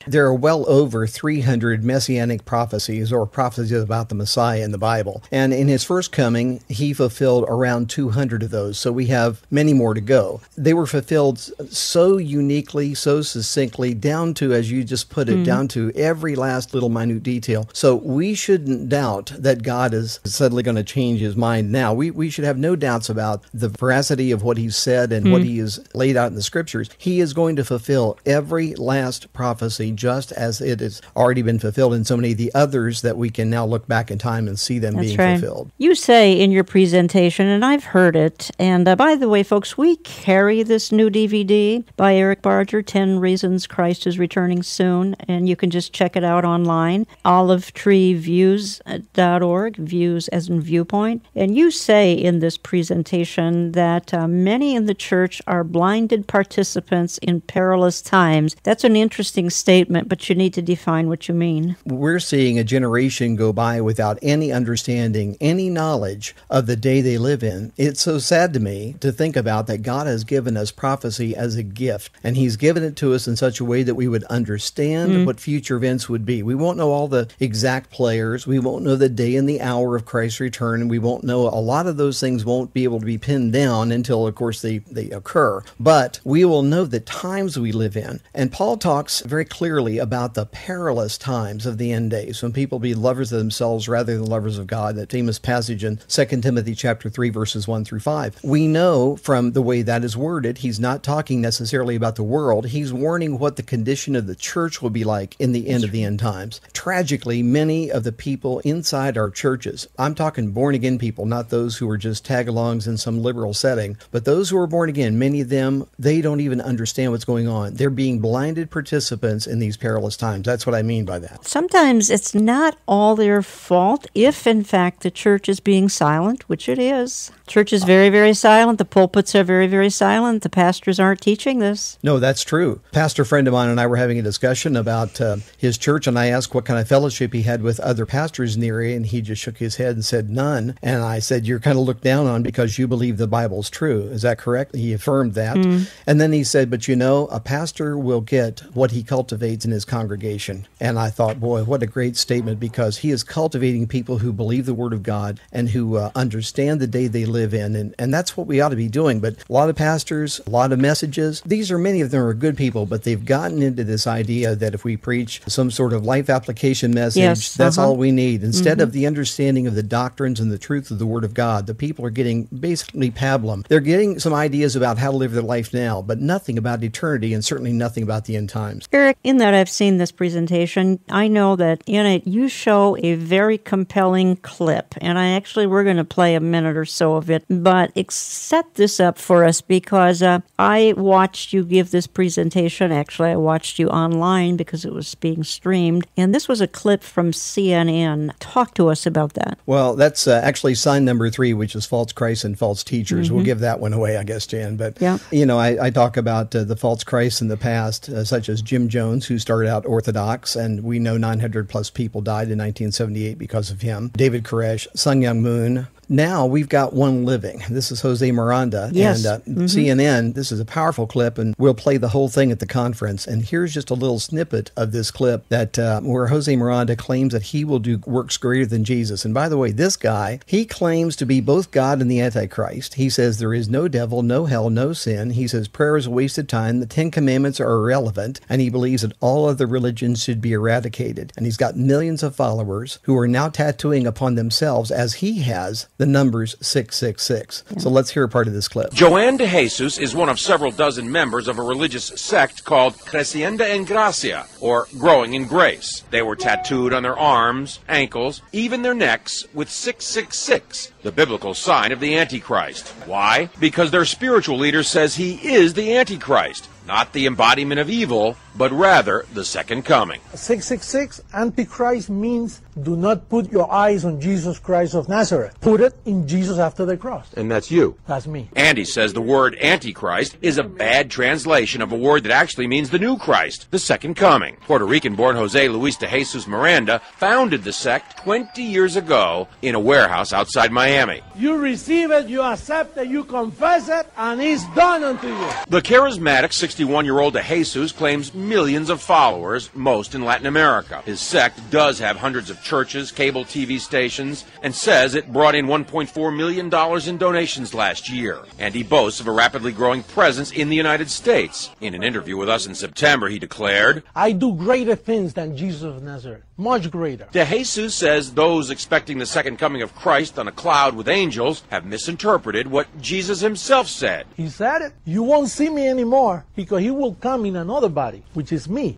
There are well over 300 messianic prophecies or prophecies about the Messiah in the Bible. And in his first coming, he fulfilled around 200 of those. So we have many more to go. They were fulfilled so uniquely, so succinctly, down to, as you just put it, down to every last little minute detail. So we shouldn't doubt that God is suddenly going to change his mind now. We should have no doubts about the veracity of what he said and what he has laid out in the scriptures. He is going to fulfill every last prophecy just as it has already been fulfilled in so many of the others that we can now look back in time and see them being fulfilled. You say in your presentation, and I've heard it, and by the way, folks, we carry this new DVD by Eric Barger, 10 Reasons Christ is Returning Soon, and you can just check it out online, olivetreeviews.org, views as in viewpoint. And you say in this presentation that many in the church are blinded participants in perilous times. That's an interesting statement, but you need to define what you mean. We're seeing a generation go by without any understanding, any knowledge of the day they live in. It's so sad to me to think about that God has given us prophecy as a gift, and he's given it to us in such a way that we would understand what future events would be. We won't know all the exact players. We won't know the day and the hour of Christ's return, and we won't know a lot of those things won't be able to be pinned down until, of course, they occur. But we will know the times we live in. And Paul talks very clearly about the perilous times of the end days, when people be lovers of themselves rather than lovers of God, that famous passage in 2 Timothy chapter 3, verses 1 through 5. We know from the way that is worded, he's not talking necessarily about the world. He's warning what the condition of the church will be like in the end of the end times. Tragically, many of the people inside our churches, I'm talking born-again people, not those who are just tag-alongs in some liberal setting, but those who are born again, many of them, they don't even understand what's going on. They're being blinded participants in these perilous times. That's what I mean by that. Sometimes it's not all their fault if, in fact, the church is being silent, which it is. Church is very, very silent. The pulpits are very, very silent. The pastors aren't teaching this. No, that's true. Pastor friend of mine and I were having a discussion about his church, and I asked what kind of fellowship he had with other pastors in the area, and he just shook his head and said none. And I said, you're kind of looked down on because you believe the Bible's true. Is that correct? He affirmed that. And then he said, but you know, a pastor will get what he cultivates in his congregation. And I thought, boy, what a great statement, because he is cultivating people who believe the Word of God and who understand the day they live in. And that's what we ought to be doing. But a lot of pastors, a lot of messages, many of them are good people, but they've gotten into this idea that if we preach some sort of life application message, that's all we need. Instead of the understanding of the doctrines and the truth of the Word of God, the people are getting basically pablum. They're getting some ideas about how to live their life now, but nothing about eternity and certainly nothing about the end times. Eric, in that I've seen this presentation, I know that in it you show a very compelling clip, and we're going to play a minute or so of it, but set this up for us because I watched you give this presentation. Actually, I watched you online because it was being streamed, and this was a clip from CNN. Talk to us about that. Well, that's actually sign number 3, which is false Christ and false teachers. We'll give that one away, I guess, Jan. But, I talk about the false Christ in the past, such as Jim Jones, who started out Orthodox, and we know 900 plus people died in 1978 because of him. David Koresh, Sun Myung Moon. Now we've got one living. This is Jose Miranda. Yes. And CNN, this is a powerful clip, and we'll play the whole thing at the conference. And here's just a little snippet of this clip that where Jose Miranda claims that he will do works greater than Jesus. And by the way, this guy, he claims to be both God and the Antichrist. He says there is no devil, no hell, no sin. He says prayer is a wasted time. The 10 Commandments are irrelevant. And he believes that all other religions should be eradicated. And he's got millions of followers who are now tattooing upon themselves, as he has, the numbers 666. So let's hear a part of this clip. Joanne de Jesus is one of several dozen members of a religious sect called Creciendo en Gracia, or Growing in Grace. They were tattooed on their arms, ankles, even their necks with 666, the biblical sign of the Antichrist. Why? Because their spiritual leader says he is the Antichrist, not the embodiment of evil, but rather the second coming. 666, Antichrist means do not put your eyes on Jesus Christ of Nazareth. Put it in Jesus after the cross. And that's you. That's me. Andy says the word Antichrist is a bad translation of a word that actually means the new Christ, the second coming. Puerto Rican-born Jose Luis de Jesus Miranda founded the sect 20 years ago in a warehouse outside Miami. You receive it, you accept it, you confess it, and it's done unto you. The charismatic 61-year-old de Jesus claims millions of followers, most in Latin America. His sect does have hundreds of churches, cable TV stations, and says it brought in $1.4 million in donations last year. And he boasts of a rapidly growing presence in the United States. In an interview with us in September, he declared, I do greater things than Jesus of Nazareth, much greater. De Jesus says those expecting the second coming of Christ on a cloud with angels have misinterpreted what Jesus himself said. He said it. You won't see me anymore because he will come in another body, which is me.